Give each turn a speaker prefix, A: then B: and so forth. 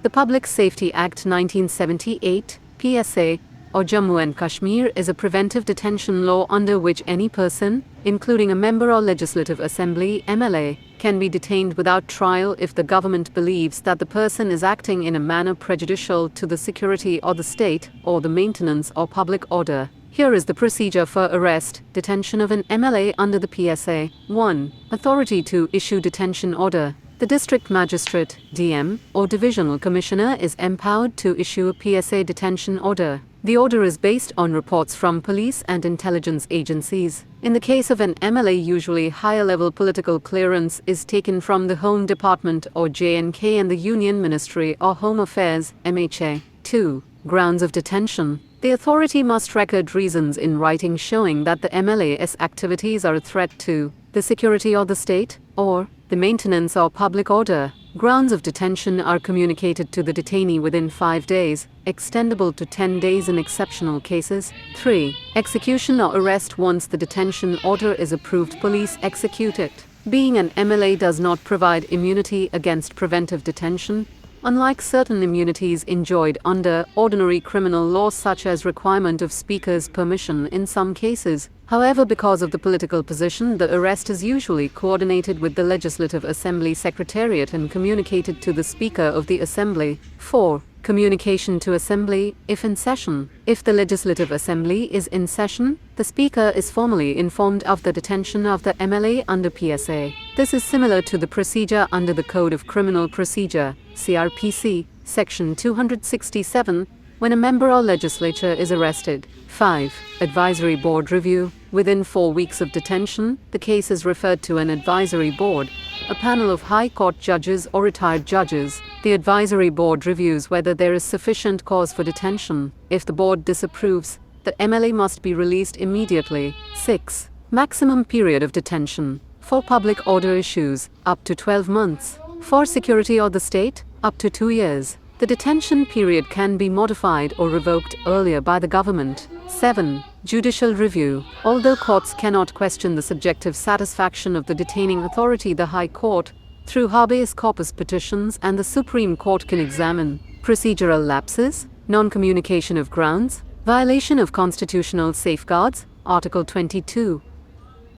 A: The Public Safety Act 1978, PSA, or Jammu and Kashmir is a preventive detention law under which any person, including a member or legislative assembly (MLA), can be detained without trial if the government believes that the person is acting in a manner prejudicial to the security or the state, or the maintenance or public order. Here is the procedure for arrest, detention of an MLA under the PSA. 1. Authority to issue detention order. The District Magistrate, DM, or Divisional Commissioner is empowered to issue a PSA detention order. The order is based on reports from police and intelligence agencies. In the case of an MLA, usually higher-level political clearance is taken from the Home Department or J&K and the Union Ministry or Home Affairs, MHA. 2. Grounds of detention. The authority must record reasons in writing showing that the MLA's activities are a threat to the security or the state, or the maintenance or public order. Grounds of detention are communicated to the detainee within 5 days, extendable to 10 days in exceptional cases. 3. Execution or arrest. Once the detention order is approved, police execute it. Being an MLA does not provide immunity against preventive detention, unlike certain immunities enjoyed under ordinary criminal law, such as requirement of speaker's permission in some cases. However, because of the political position, the arrest is usually coordinated with the Legislative Assembly Secretariat and communicated to the Speaker of the Assembly. 4. Communication to Assembly, if in session. If the Legislative Assembly is in session, the Speaker is formally informed of the detention of the MLA under PSA. This is similar to the procedure under the Code of Criminal Procedure, CRPC, Section 267, when a member or legislature is arrested. 5. Advisory Board Review. Within 4 weeks of detention, the case is referred to an advisory board, a panel of High Court judges or retired judges. The advisory board reviews whether there is sufficient cause for detention. If the board disapproves, the MLA must be released immediately. 6. Maximum period of detention. For public order issues, up to 12 months. For security or the state, up to 2 years. The detention period can be modified or revoked earlier by the government. 7. Judicial review. Although courts cannot question the subjective satisfaction of the detaining authority, the High Court, through habeas corpus petitions, and the Supreme Court can examine procedural lapses, non-communication of grounds, violation of constitutional safeguards, Article 22,